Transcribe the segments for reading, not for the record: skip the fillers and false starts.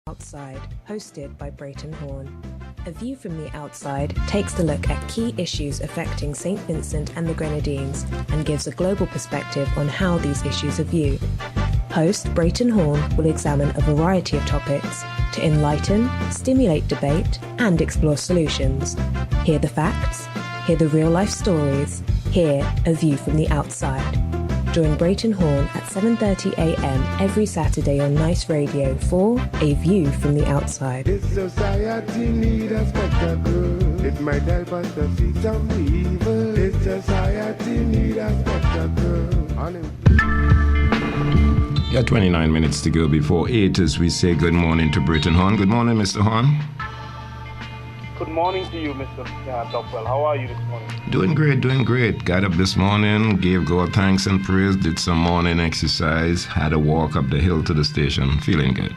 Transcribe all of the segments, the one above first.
Outside, hosted by Brayton Horn. A View from the Outside takes a look at key issues affecting St. Vincent and the Grenadines and gives a global perspective on how these issues are viewed. Host Brayton Horn will examine a variety of topics to enlighten, stimulate debate, and explore solutions. Hear the facts, hear the real-life stories, hear A View from the Outside. Join Brayton Horn at 7:30 a.m. every Saturday on Nice Radio for A View from the Outside. This society need a spectacle. It might help us to see some evil. This society need a spectacle. Yeah, 29 minutes to go before 8 as we say good morning to Brayton Horn. Good morning, Mr. Horn. Good morning to you, Mr. Dockwell. How are you this morning? Doing great. Got up this morning, gave God thanks and praise, did some morning exercise, had a walk up the hill to the station. Feeling good.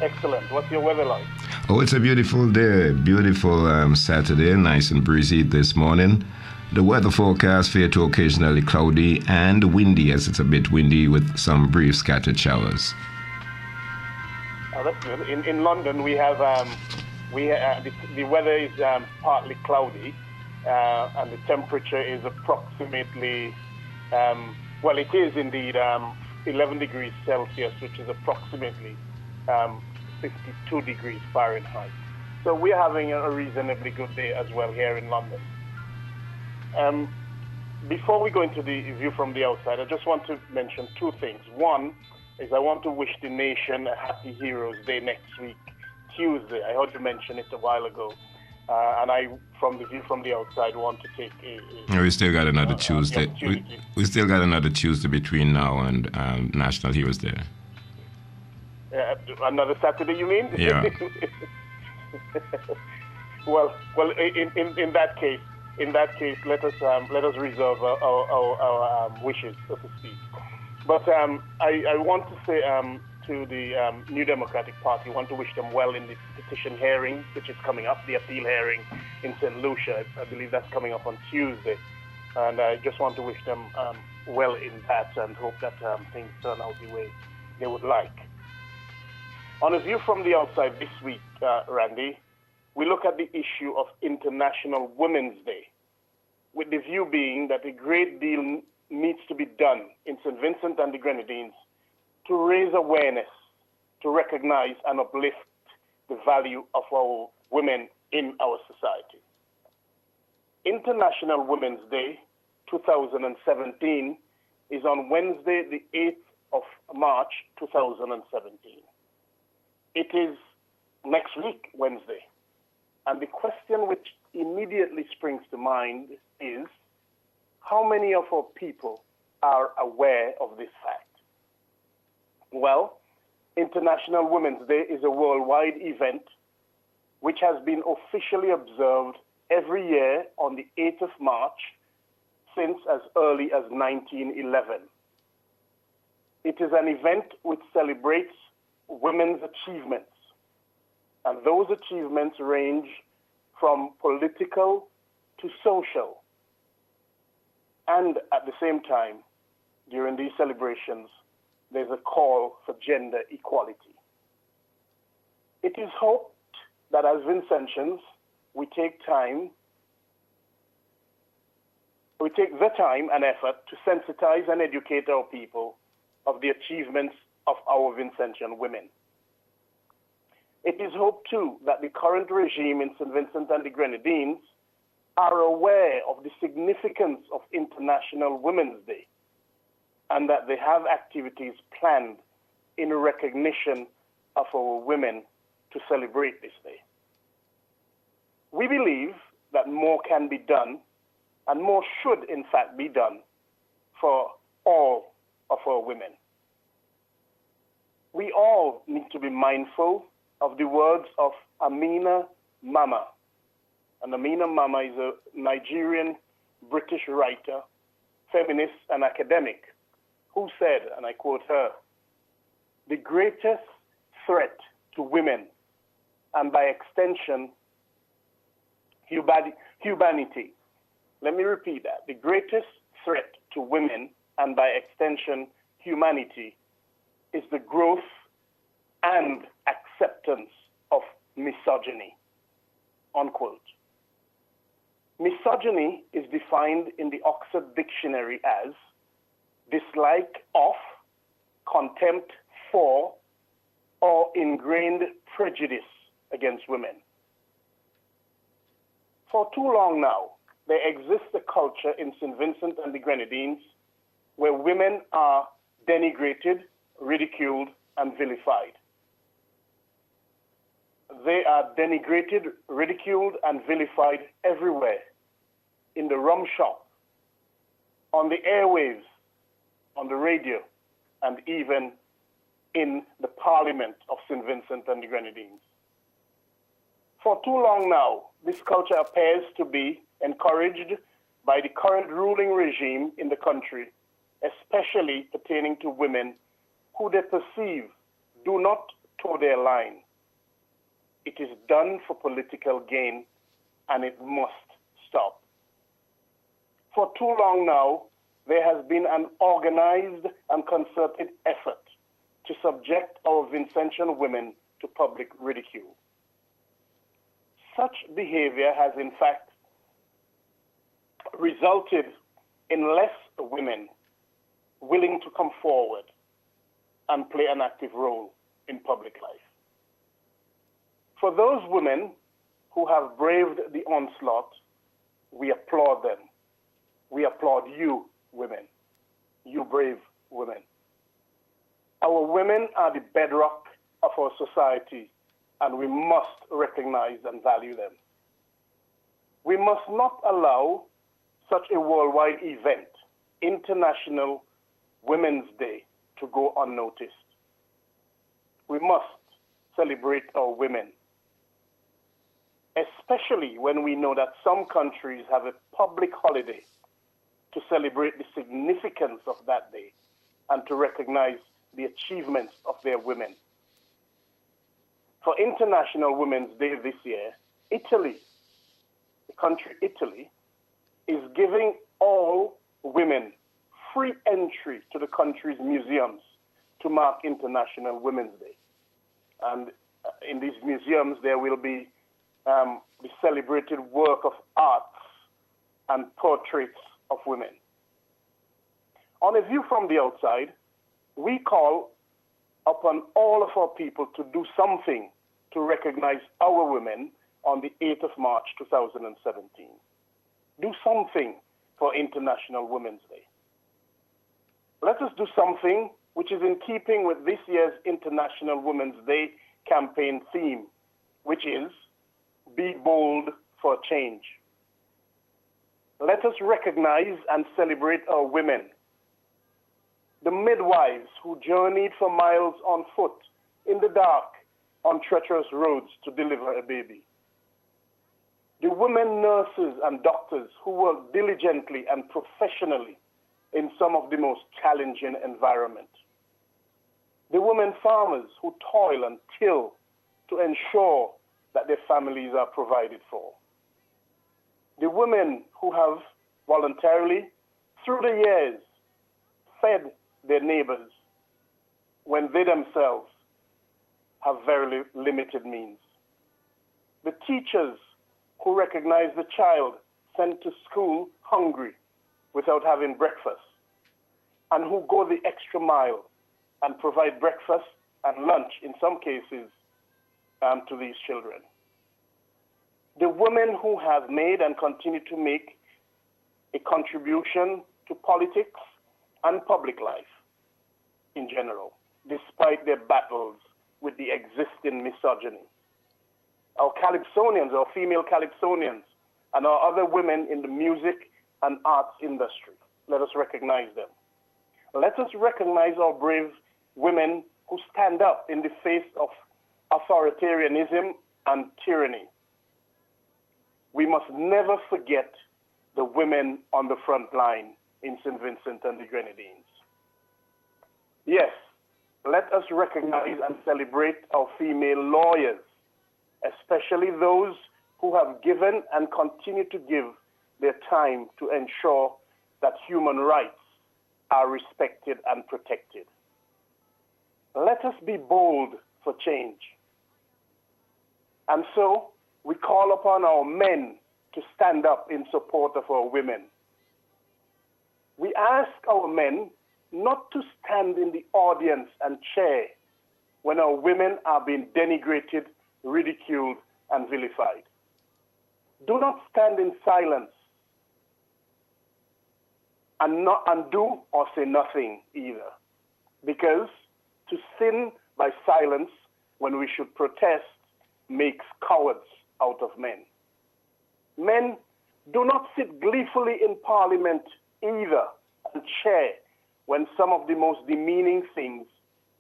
Excellent. What's your weather like? Oh, it's a beautiful day. Beautiful Saturday, nice and breezy this morning. The weather forecast fair to occasionally cloudy and windy, as it's a bit windy with some brief scattered showers. Oh, that's good. In London, we have the weather is partly cloudy, and the temperature is approximately, it is indeed 11 degrees Celsius, which is approximately 52 degrees Fahrenheit. So we're having a reasonably good day as well here in London. Before we go into the view from the outside, I just want to mention two things. One is I want to wish the nation a happy Heroes Day next week, Tuesday. I heard you mention it a while ago. And I, from the view from the outside, want to take we still got another Tuesday. We still got another Tuesday between now and National Heroes Day. Another Saturday, you mean? Yeah. well, in that case, let us reserve our wishes, so to speak. But I want to say to the New Democratic Party, I want to wish them well in the petition hearing, which is coming up, the appeal hearing in St. Lucia. I believe that's coming up on Tuesday. And I just want to wish them well in that and hope that things turn out the way they would like. On A View from the Outside this week, Randy, we look at the issue of International Women's Day, with the view being that a great deal needs to be done in St. Vincent and the Grenadines to raise awareness, to recognize and uplift the value of our women in our society. International Women's Day 2017 is on Wednesday, the 8th of March 2017. It is next week, Wednesday. And the question which immediately springs to mind is, how many of our people are aware of this fact? Well, International Women's Day is a worldwide event which has been officially observed every year on the 8th of March since as early as 1911. It is an event which celebrates women's achievements, and those achievements range from political to social. And at the same time, during these celebrations, there's a call for gender equality. It is hoped that as Vincentians, we take the time and effort to sensitize and educate our people of the achievements of our Vincentian women. It is hoped, too, that the current regime in St. Vincent and the Grenadines are aware of the significance of International Women's Day and that they have activities planned in recognition of our women to celebrate this day. We believe that more can be done and more should, in fact, be done for all of our women. We all need to be mindful of the words of Amina Mama. And Amina Mama is a Nigerian British writer, feminist, and academic, who said, and I quote her, "The greatest threat to women, and by extension, humanity." Let me repeat that. The greatest threat to women, and by extension, humanity, is the growth and acceptance of misogyny, unquote. Misogyny is defined in the Oxford Dictionary as dislike of, contempt for, or ingrained prejudice against women. For too long now, there exists a culture in St. Vincent and the Grenadines where women are denigrated, ridiculed, and vilified. They are denigrated, ridiculed, and vilified everywhere, in the rum shop, on the airwaves, on the radio, and even in the Parliament of St. Vincent and the Grenadines. For too long now, this culture appears to be encouraged by the current ruling regime in the country, especially pertaining to women who they perceive do not toe their line. It is done for political gain, and it must stop. For too long now, there has been an organized and concerted effort to subject our Vincentian women to public ridicule. Such behavior has in fact resulted in less women willing to come forward and play an active role in public life. For those women who have braved the onslaught, we applaud them. We applaud you, women, you brave women. Our women are the bedrock of our society, and we must recognize and value them. We must not allow such a worldwide event, International Women's Day, to go unnoticed. We must celebrate our women, especially when we know that some countries have a public holiday to celebrate the significance of that day and to recognize the achievements of their women. For International Women's Day this year, Italy, the country Italy, is giving all women free entry to the country's museums to mark International Women's Day. And in these museums, there will be the celebrated work of arts and portraits of women. On a view from the outside, we call upon all of our people to do something to recognize our women on the 8th of March 2017. Do something for International Women's Day. Let us do something which is in keeping with this year's International Women's Day campaign theme, which is Be Bold for Change. Let us recognize and celebrate our women, the midwives who journeyed for miles on foot, in the dark, on treacherous roads to deliver a baby. The women nurses and doctors who work diligently and professionally in some of the most challenging environments. The women farmers who toil and till to ensure that their families are provided for. The women who have voluntarily, through the years, fed their neighbors when they themselves have very limited means. The teachers who recognize the child sent to school hungry without having breakfast, and who go the extra mile and provide breakfast and lunch, in some cases, to these children. The women who have made and continue to make a contribution to politics and public life in general, despite their battles with the existing misogyny. Our calypsonians, our female calypsonians, and our other women in the music and arts industry. Let us recognize them. Let us recognize our brave women who stand up in the face of authoritarianism and tyranny. We must never forget the women on the front line in St. Vincent and the Grenadines. Yes, let us recognize and celebrate our female lawyers, especially those who have given and continue to give their time to ensure that human rights are respected and protected. Let us be bold for change. And so we call upon our men to stand up in support of our women. We ask our men not to stand in the audience and cheer when our women are being denigrated, ridiculed, and vilified. Do not stand in silence and do or say nothing either, because to sin by silence when we should protest makes cowards out of men. Men, do not sit gleefully in parliament either and cheer when some of the most demeaning things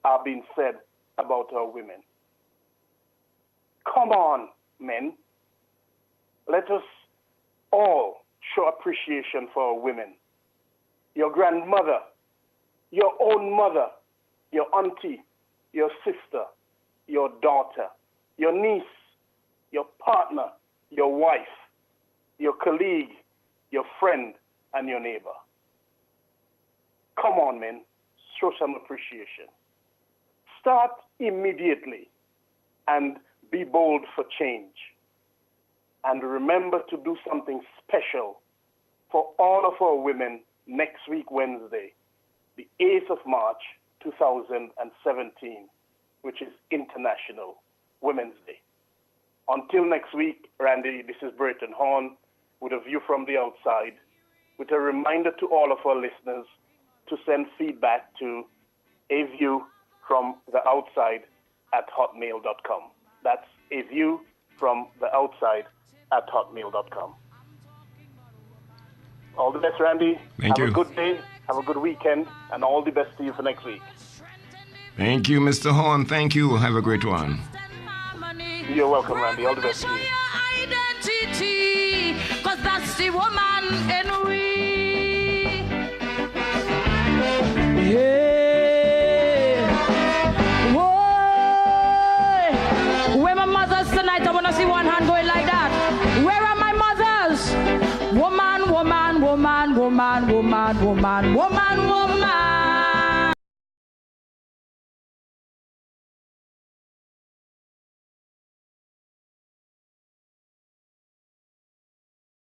are being said about our women. Come on, men. Let us all show appreciation for our women. Your grandmother, your own mother, your auntie, your sister, your daughter, your niece, your partner, your wife, your colleague, your friend, and your neighbor. Come on, men, show some appreciation. Start immediately and be bold for change. And remember to do something special for all of our women next week, Wednesday, the 8th of March, 2017, which is International Women's Day. Until next week, Randy, this is Brayton Horn with a view from the outside, with a reminder to all of our listeners to send feedback to aviewfromtheoutside@hotmail.com. That's aviewfromtheoutside@hotmail.com. All the best, Randy. Thank you. Have a good day, have a good weekend, and all the best to you for next week. Thank you, Mr. Horn. Thank you. Have a great one. You're welcome, Randy. All the best to you. Identity, 'cause that's the woman in we. Yeah. Whoa. Where my mothers tonight? I want to see one hand going like that. Where are my mothers? Woman, woman, woman, woman, woman, woman, woman.